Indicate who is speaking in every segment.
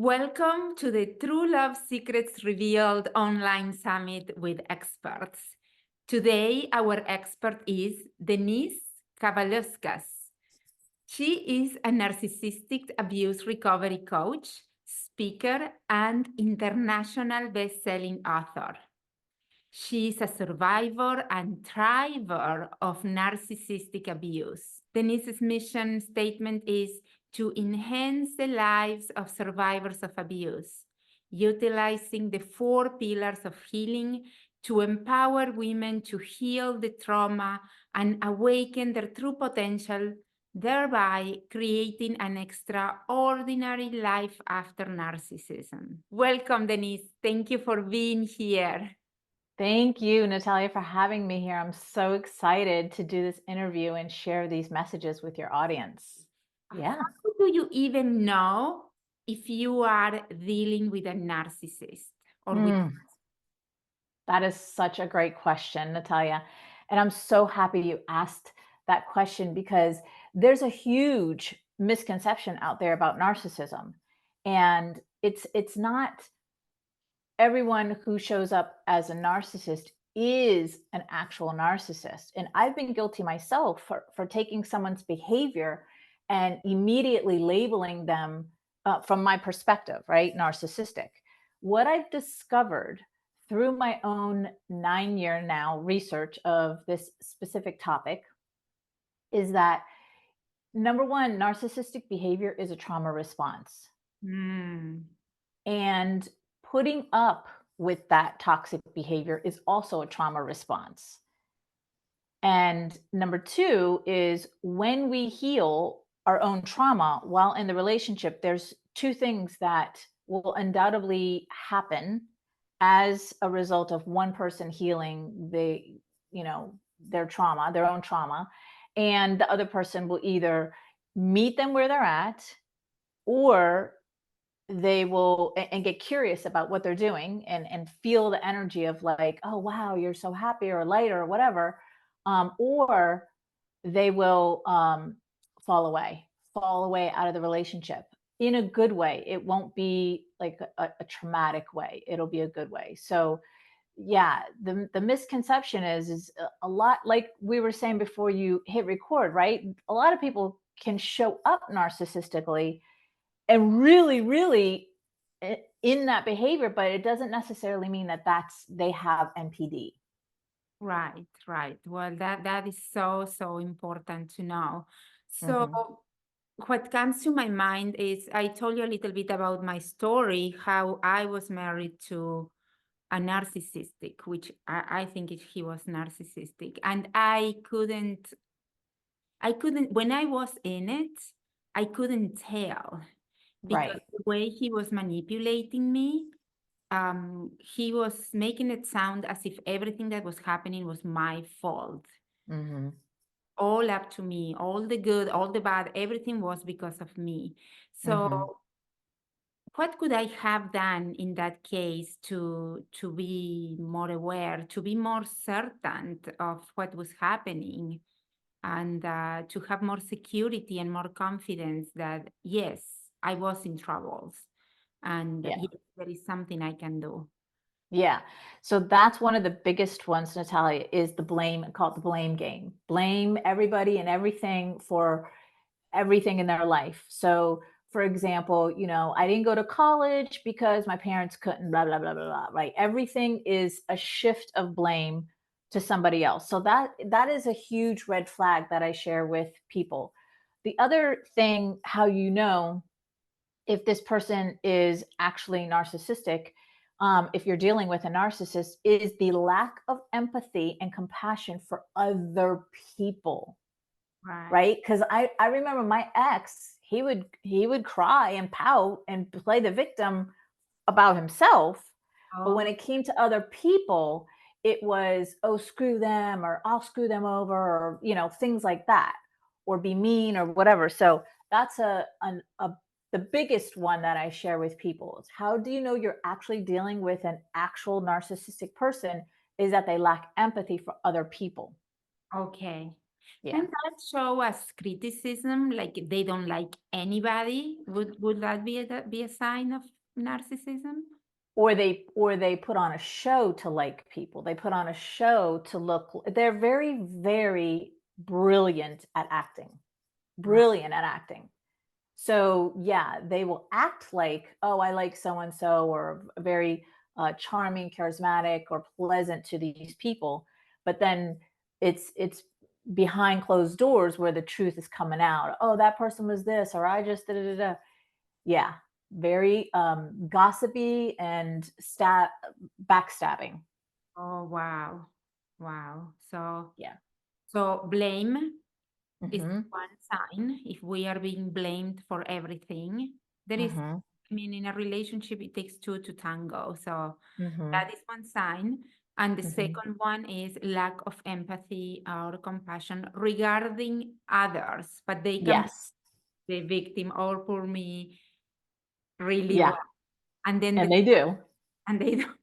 Speaker 1: Welcome to the True Love Secrets Revealed online summit with experts. Today, our expert is Denise Kavaliauskas. She is a narcissistic abuse recovery coach, speaker, and international best-selling author. She is a survivor and thriver of narcissistic abuse. Denise's mission statement is to enhance the lives of survivors of abuse, utilizing the 4 pillars of healing to empower women to heal the trauma and awaken their true potential, thereby creating an extraordinary life after narcissism. Welcome, Denise. Thank you for being here.
Speaker 2: Thank you, Natalia, for having me here. I'm so excited to do this interview and share these messages with your audience. Yeah.
Speaker 1: How do you even know if you are dealing with a narcissist or with?
Speaker 2: That is such a great question, Natalia. And I'm so happy you asked that question because there's a huge misconception out there about narcissism. And it's not everyone who shows up as a narcissist is an actual narcissist. And I've been guilty myself for taking someone's behavior and immediately labeling them from my perspective, right? Narcissistic. What I've discovered through my own 9-year now research of this specific topic is that number one, narcissistic behavior is a trauma response. And putting up with that toxic behavior is also a trauma response. And number two is when we heal our own trauma while in the relationship, there's 2 things that will undoubtedly happen as a result of one person healing their trauma, their own trauma, and the other person will either meet them where they're at, or they will and get curious about what they're doing and feel the energy of like, oh wow, you're so happy or lighter or whatever, or they will fall away out of the relationship in a good way. It won't be like a traumatic way. It'll be a good way. So yeah, the misconception is a lot, like we were saying before you hit record, right? A lot of people can show up narcissistically and really in that behavior, but it doesn't necessarily mean that they have NPD.
Speaker 1: Right, right. Well, that is so important to know. So
Speaker 2: Mhm.
Speaker 1: what comes to my mind is I told you a little bit about my story, how I was married to a narcissistic, which I think he was narcissistic. And when I was in it, I couldn't tell because
Speaker 2: Right.
Speaker 1: the way he was manipulating me, he was making it sound as if everything that was happening was my fault.
Speaker 2: Mhm.
Speaker 1: All up to me, all the good, all the bad, everything was because of me.
Speaker 2: Mhm.
Speaker 1: So what could I have done in that case to be more aware, to be more certain of what was happening, and to have more security and more confidence that yes, I was in troubles, and
Speaker 2: Yeah.
Speaker 1: yes, there is something I can do.
Speaker 2: Yeah. So that's one of the biggest ones, Natalia, is the blame, called the blame game. Blame everybody and everything for everything in their life. So, for example, I didn't go to college because my parents couldn't, blah, blah, blah, blah, blah, right? Everything is a shift of blame to somebody else. So that is a huge red flag that I share with people. The other thing, how you know if this person is actually narcissistic, if you're dealing with a narcissist, is the lack of empathy and compassion for other people,
Speaker 1: Right.
Speaker 2: right? Because I remember my ex, he would cry and pout and play the victim about himself, but when
Speaker 1: Oh,
Speaker 2: it came to other people, it was, oh, screw them, or I'll screw them over, or things like that, or be mean or whatever. So that's the biggest one that I share with people is, how do you know you're actually dealing with an actual narcissistic person? Is that they lack empathy for other people.
Speaker 1: okay.
Speaker 2: Yeah.
Speaker 1: Can that show as criticism, like they don't like anybody? Would that be a sign of narcissism?
Speaker 2: Or they put on a show to like people. They put on a show to look. They're very, very brilliant at acting.
Speaker 1: Wow.
Speaker 2: Brilliant at acting. So yeah, they will act like, oh, I like so and so, or very charming, charismatic, or pleasant to these people. But then it's behind closed doors where the truth is coming out. Oh, that person was this, or I just da da da. Da. Yeah, very gossipy and backstabbing.
Speaker 1: Oh, wow. Wow.
Speaker 2: Yeah.
Speaker 1: So blame is
Speaker 2: Mm-hmm.
Speaker 1: one sign. If we are being blamed for everything, there is,
Speaker 2: Mm-hmm.
Speaker 1: I mean, in a relationship, it takes two to tango. So
Speaker 2: Mm-hmm.
Speaker 1: that is one sign. And the
Speaker 2: Mm-hmm.
Speaker 1: second one is lack of empathy or compassion regarding others, but they can
Speaker 2: Yes.
Speaker 1: be the victim or poor me really
Speaker 2: Yeah.
Speaker 1: well. And then
Speaker 2: And they do.
Speaker 1: and they don't.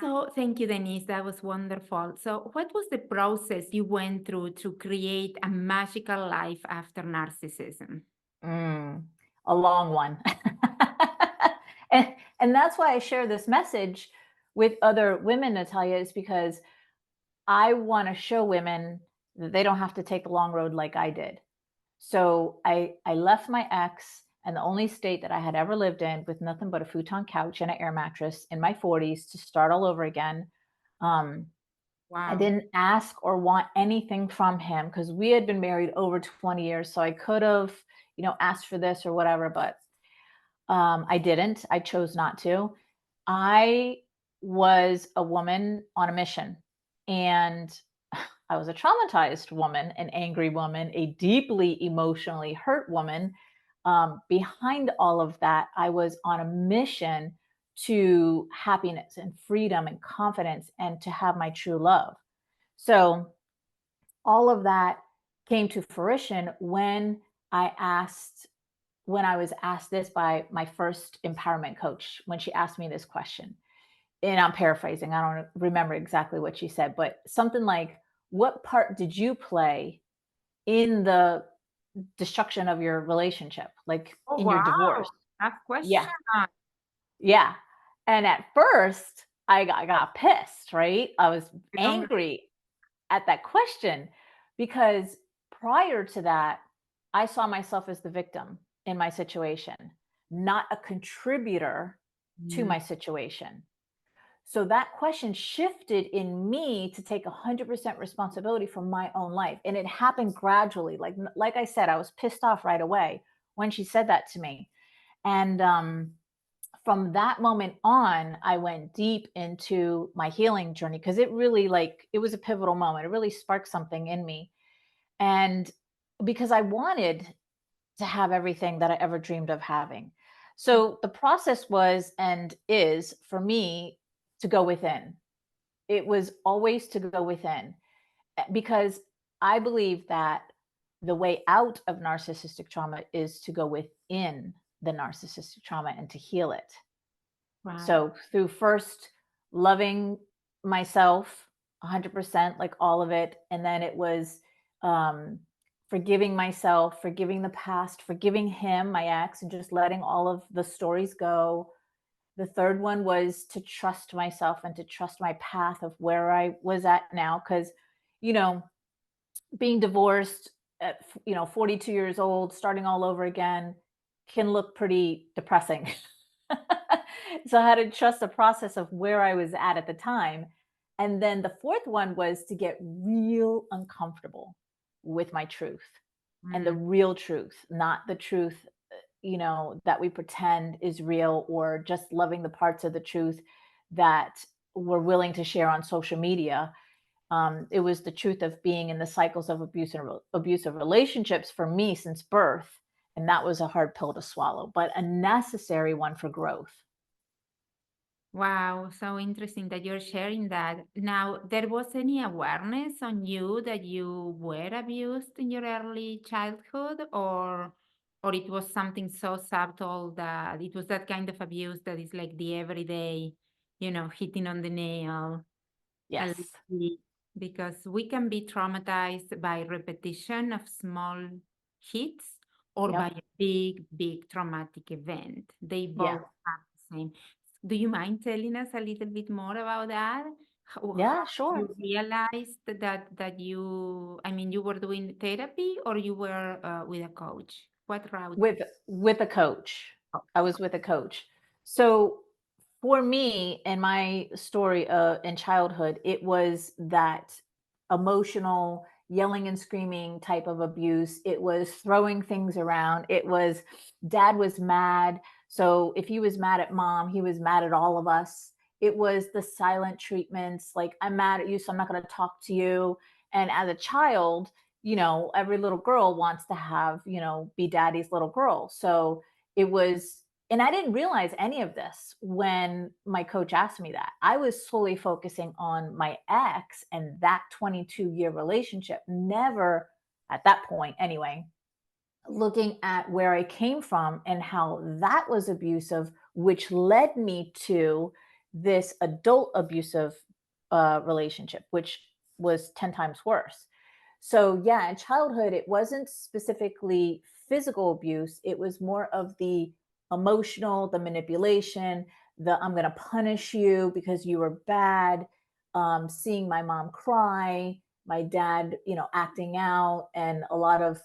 Speaker 1: So thank you, Denise. That was wonderful. So what was the process you went through to create a magical life after narcissism?
Speaker 2: A long one. and that's why I share this message with other women, Natalia, is because I want to show women that they don't have to take the long road like I did. So I left my ex and the only state that I had ever lived in with nothing but a futon couch and an air mattress in my 40s to start all over again. I
Speaker 1: Wow.
Speaker 2: didn't ask or want anything from him because we had been married over 20 years. So I could have, asked for this or whatever, but I didn't. I chose not to. I was a woman on a mission, and I was a traumatized woman, an angry woman, a deeply emotionally hurt woman. Behind all of that, I was on a mission to happiness and freedom and confidence and to have my true love. So all of that came to fruition when I was asked this by my first empowerment coach, when she asked me this question. And I'm paraphrasing, I don't remember exactly what she said, but something like, what part did you play in the destruction of your relationship, like
Speaker 1: Oh,
Speaker 2: in your
Speaker 1: wow.
Speaker 2: divorce?
Speaker 1: That
Speaker 2: Yeah.
Speaker 1: question.
Speaker 2: Yeah. And at first, I got pissed, right? I was
Speaker 1: Long.
Speaker 2: angry at that question because prior to that, I saw myself as the victim in my situation, not a contributor to
Speaker 1: Mm.
Speaker 2: my situation. So that question shifted in me to take 100% responsibility for my own life. And it happened gradually. Like I said, I was pissed off right away when she said that to me. And from that moment on, I went deep into my healing journey because it really, it was a pivotal moment. It really sparked something in me. And because I wanted to have everything that I ever dreamed of having. So the process was and is for me to go within. It was always to go within because I believe that the way out of narcissistic trauma is to go within the narcissistic trauma and to heal it.
Speaker 1: Wow.
Speaker 2: So through first loving myself 100%, like all of it, and then it was um, forgiving myself, forgiving the past, forgiving him, my ex, and just letting all of the stories go. The third one was to trust myself and to trust my path of where I was at now, because you know, being divorced at 42 years old, starting all over again, can look pretty depressing. So I had to trust the process of where I was at the time. And then the fourth one was to get real uncomfortable with my truth and the
Speaker 1: Mm.
Speaker 2: real truth, not the truth, that we pretend is real, or just loving the parts of the truth that we're willing to share on social media. It was the truth of being in the cycles of abusive relationships for me since birth. And that was a hard pill to swallow, but a necessary one for growth.
Speaker 1: Wow, so interesting that you're sharing that. Now, there was any awareness on you that you were abused in your early childhood, or it was something so subtle that it was that kind of abuse that is like the everyday, hitting on the nail, a little
Speaker 2: Yes.
Speaker 1: bit. because we can be traumatized by repetition of small hits or
Speaker 2: Yep.
Speaker 1: by a big, big traumatic event. They
Speaker 2: Yeah.
Speaker 1: both have the same. Do you mind telling us a little bit more about that?
Speaker 2: Yeah,
Speaker 1: How
Speaker 2: sure.
Speaker 1: you realized that you, I mean, you were doing therapy or you were with a coach? What route?
Speaker 2: With a coach.
Speaker 1: Oh,
Speaker 2: I was with a coach. So for me and my story in childhood, it was that emotional yelling and screaming type of abuse. It was throwing things around. It was dad was mad. So if he was mad at mom, he was mad at all of us. It was the silent treatments, like I'm mad at you, so I'm not going to talk to you. And as a child, every little girl wants to have, be daddy's little girl. So it was, and I didn't realize any of this when my coach asked me that. I was solely focusing on my ex and that 22-year relationship, never at that point anyway, looking at where I came from and how that was abusive, which led me to this adult abusive relationship, which was 10 times worse. So, yeah, in childhood, it wasn't specifically physical abuse, it was more of the emotional, the manipulation, the I'm going to punish you because you were bad, seeing my mom cry, my dad, acting out, and a lot of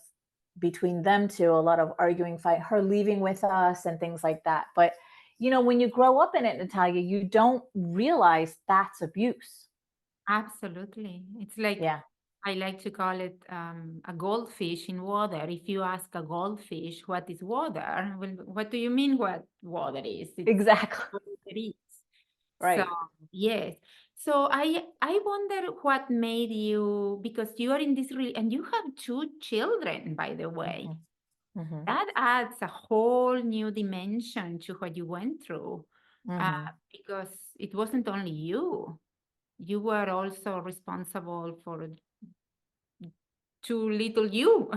Speaker 2: between them two, a lot of arguing, fight, her leaving with us and things like that. But, when you grow up in it, Natalia, you don't realize that's abuse.
Speaker 1: absolutely. It's like,
Speaker 2: Yeah,
Speaker 1: I like to call it a goldfish in water. If you ask a goldfish what is water, well, what do you mean what water is? It's
Speaker 2: exactly.
Speaker 1: what it is. So
Speaker 2: Right.
Speaker 1: yes. So I wonder what made you, because you are in this and you have two children, by the way.
Speaker 2: Hmm. Hmm.
Speaker 1: That adds a whole new dimension to what you went through. Uh,
Speaker 2: Hmm.
Speaker 1: because it wasn't only you. You were also responsible for too little you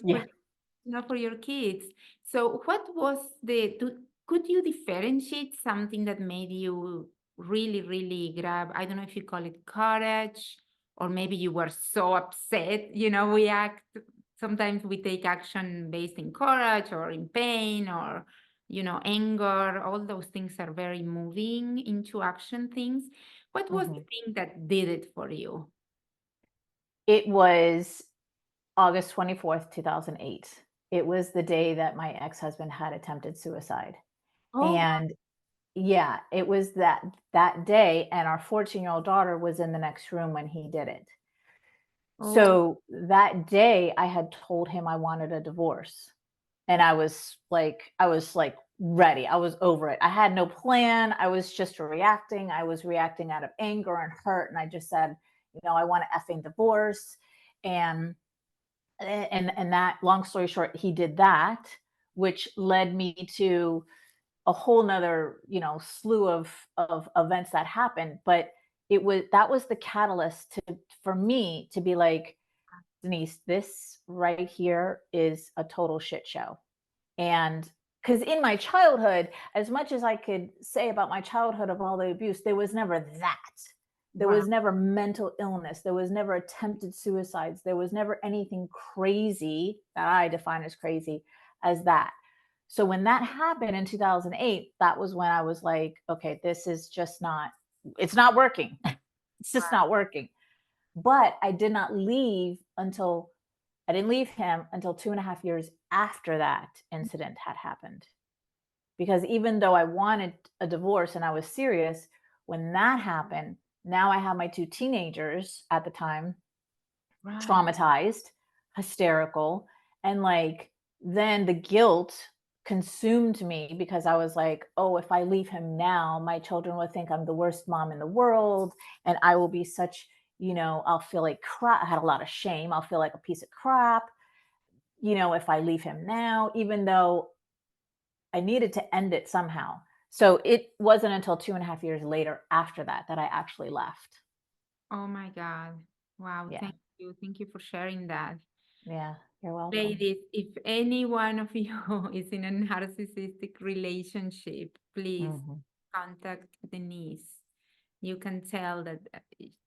Speaker 2: Yeah.
Speaker 1: for your kids. So what was could you differentiate something that made you really, really grab, I don't know if you call it courage, or maybe you were so upset, sometimes we take action based in courage or in pain or, anger. All those things are very moving into action things. What was
Speaker 2: Hmm.
Speaker 1: the thing that did it for you?
Speaker 2: It was August 24th, 2008. It was the day that my ex-husband had attempted suicide.
Speaker 1: Oh,
Speaker 2: And yeah, it was that day, and our 14-year-old daughter was in the next room when he did it.
Speaker 1: oh,
Speaker 2: So that day I had told him I wanted a divorce. And I was like ready. I was over it. I had no plan. I was just reacting. I was reacting out of anger and hurt. And I just said, I want an effing divorce. And and that, long story short, he did that, which led me to a whole nother, slew of events that happened. But that was the catalyst for me to be like, Denise, this right here is a total shit show. And because in my childhood, as much as I could say about my childhood of all the abuse, there was never that. There
Speaker 1: wow.
Speaker 2: was never mental illness. There was never attempted suicides. There was never anything crazy that I define as crazy as that. So when that happened in 2008, that was when I was like, okay, this is just not, it's not working. It's just not working. But I didn't leave him until 2.5 years after that incident had happened. Because even though I wanted a divorce and I was serious, when that happened, now I have my two teenagers at the time,
Speaker 1: Right.
Speaker 2: traumatized, hysterical, and like then the guilt consumed me because I was like, oh, if I leave him now, my children will think I'm the worst mom in the world and I will be such, I'll feel like crap. I had a lot of shame. I'll feel like a piece of crap, if I leave him now, even though I needed to end it somehow. So it wasn't until 2.5 years later after that that I actually left.
Speaker 1: Oh my God. Wow.
Speaker 2: Yeah.
Speaker 1: Thank you. Thank you for sharing that.
Speaker 2: Yeah. You're welcome.
Speaker 1: Ladies, if any one of you is in a narcissistic relationship, please
Speaker 2: Hmm.
Speaker 1: contact Denise. You can tell that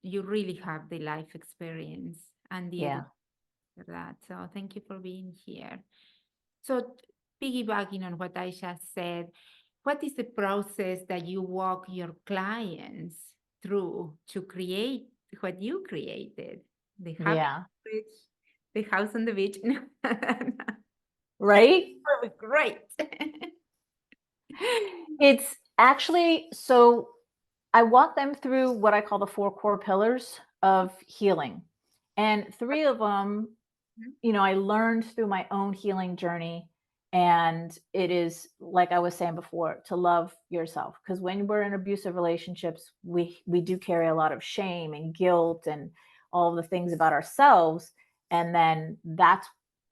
Speaker 1: you really have the life experience and the
Speaker 2: Yeah.
Speaker 1: education for that. So thank you for being here. So piggybacking on what I just said, what is the process that you walk your clients through to create what you created? The happy
Speaker 2: Yeah.
Speaker 1: marriage, the house on the beach.
Speaker 2: Right?
Speaker 1: Great.
Speaker 2: It's actually, so I walk them through what I call the 4 core pillars of healing. And 3 of them, I learned through my own healing journey. And it is, like I was saying before, to love yourself. Because when we're in abusive relationships, we do carry a lot of shame and guilt and all of the things about ourselves. And then that's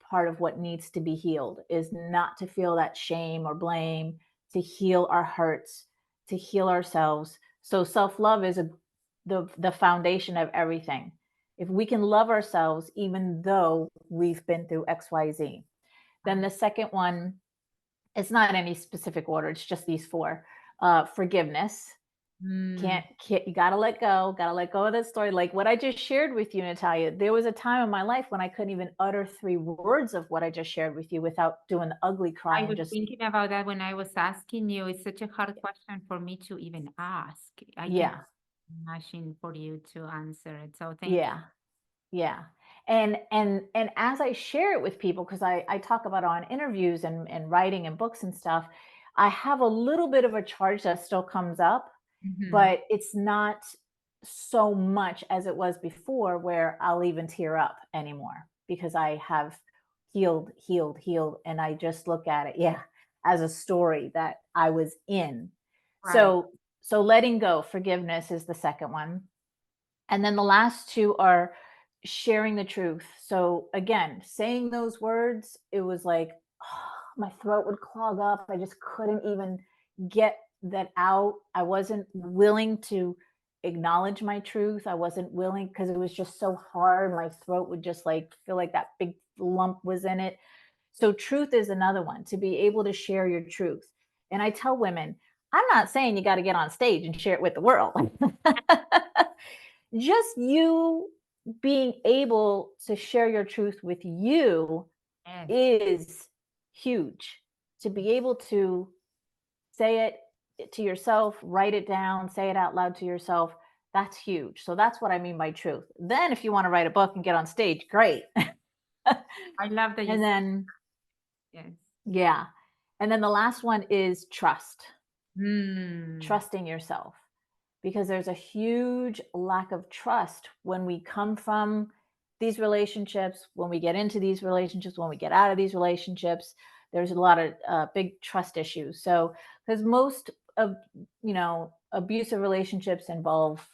Speaker 2: part of what needs to be healed, is not to feel that shame or blame, to heal our hurts, to heal ourselves. So self-love is the foundation of everything. If we can love ourselves, even though we've been through XYZ. Then the second one, it's not in any specific order, it's just these 4. Forgiveness. Can't you gotta let go of that story. Like what I just shared with you, Natalia, there was a time in my life when I couldn't even utter 3 words of what I just shared with you without doing the ugly cry
Speaker 1: I
Speaker 2: and
Speaker 1: was
Speaker 2: just,
Speaker 1: thinking about that when I was asking you. It's such a hard question for me to even ask. I can
Speaker 2: yeah,
Speaker 1: imagine for you to answer it. So thank you.
Speaker 2: yeah. Yeah. And as I share it with people, because I talk about it on interviews and writing and books and stuff, I have a little bit of a charge that still comes up,
Speaker 1: Mhm.
Speaker 2: but it's not so much as it was before where I'll even tear up anymore because I have healed, and I just look at it, yeah, as a story that I was in.
Speaker 1: Right.
Speaker 2: So letting go, forgiveness is the second one. And then the last 2 are sharing the truth. So again, saying those words, it was like, my throat would clog up. I just couldn't even get that out. I wasn't willing to acknowledge my truth. I wasn't willing because it was just so hard. My throat would just like feel like that big lump was in it. So truth is another one, to be able to share your truth. And I tell women, I'm not saying you got to get on stage and share it with the world. Just you being able to share your truth with you
Speaker 1: Yes.
Speaker 2: is huge. To be able to say it to yourself, write it down, say it out loud to yourself, that's huge. So that's what I mean by truth. Then if you want to write a book and get on stage, great.
Speaker 1: I love that you
Speaker 2: And
Speaker 1: said
Speaker 2: then,
Speaker 1: yes.
Speaker 2: yeah. And then the last one is trust,
Speaker 1: Hmm.
Speaker 2: trusting yourself, because there's a huge lack of trust when we come from these relationships, when we get into these relationships, when we get out of these relationships. There's a lot of big trust issues. So, because most of abusive relationships involve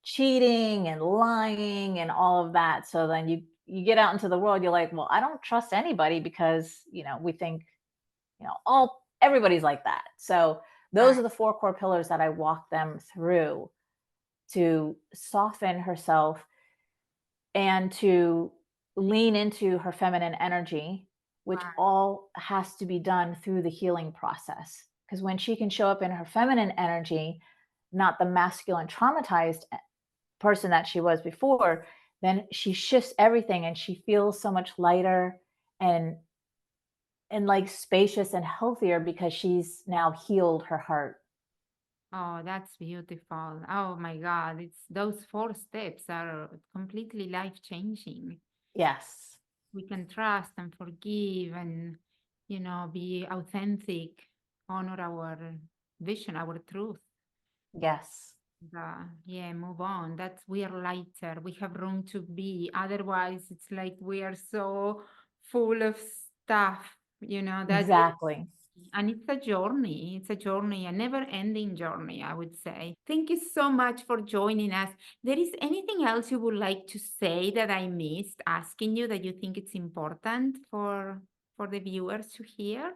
Speaker 2: cheating and lying and all of that. So then you get out into the world, you're like, well, I don't trust anybody because we think all everybody's like that. So those
Speaker 1: Right.
Speaker 2: are the 4 core pillars that I walk them through to soften herself and to lean into her feminine energy, which
Speaker 1: Right.
Speaker 2: all has to be done through the healing process. Because when she can show up in her feminine energy, not the masculine traumatized person that she was before, then she shifts everything and she feels so much lighter and like spacious and healthier because she's now healed her heart.
Speaker 1: Oh, that's beautiful. Oh my God. It's those 4 steps are completely life-changing.
Speaker 2: Yes.
Speaker 1: We can trust and forgive and, be authentic, honor our vision, our truth.
Speaker 2: Yes.
Speaker 1: Yeah, move on. That's we are lighter. We have room to be. Otherwise, it's like we are so full of stuff, that is,
Speaker 2: Exactly.
Speaker 1: and it's a journey. It's a journey, a never-ending journey, I would say. Thank you so much for joining us. There is anything else you would like to say that I missed asking you that you think it's important for the viewers to hear?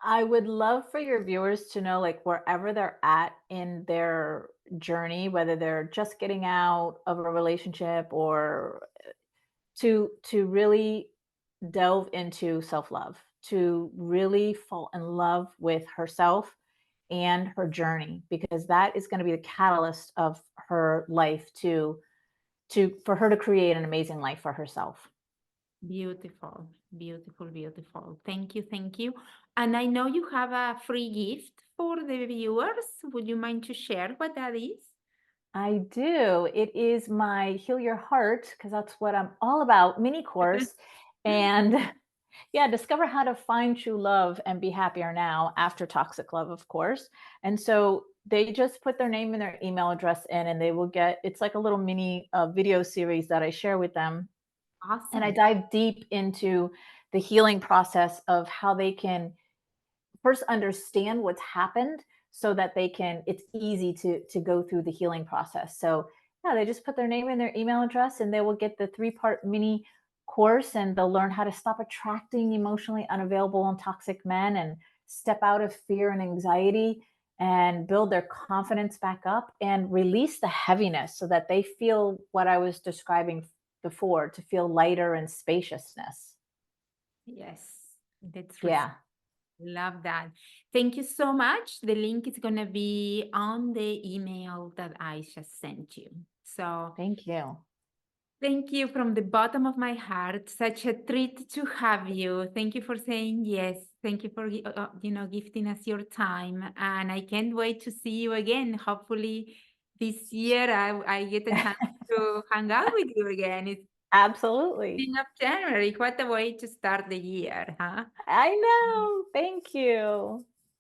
Speaker 2: I would love for your viewers to know, like, wherever they're at in their journey, whether they're just getting out of a relationship or to really delve into self-love, to really fall in love with herself and her journey, because that is going to be the catalyst of her life for her to create an amazing life for herself.
Speaker 1: Beautiful, beautiful, beautiful. Thank you, thank you. And I know you have a free gift for the viewers. Would you mind to share what that is?
Speaker 2: I do. It is my Heal Your Heart, because that's what I'm all about, mini course. And yeah, discover how to find true love and be happier now after toxic love, of course. And so they just put their name and their email address in, and they will get, it's like a little mini video series that I share with them. And I
Speaker 1: Awesome.
Speaker 2: dive deep into the healing process of how they can first understand what's happened so that it's easy to go through the healing process. So yeah, they just put their name and their email address, and they will get the 3-part mini course, and they'll learn how to stop attracting emotionally unavailable and toxic men, and step out of fear and anxiety, and build their confidence back up, and release the heaviness so that they feel what I was describing before, to feel lighter and spaciousness.
Speaker 1: Yes, that's
Speaker 2: Yeah.
Speaker 1: love that. Thank you so much. The link is going to be on the email that I just sent you. So
Speaker 2: Thank you.
Speaker 1: thank you from the bottom of my heart. Such a treat to have you. Thank you for saying yes. Thank you for gifting us your time. And I can't wait to see you again. Hopefully this year I get a chance to hang out with you again. It's
Speaker 2: Absolutely.
Speaker 1: beginning of January. What a way to start the year, huh?
Speaker 2: I know. Thank you.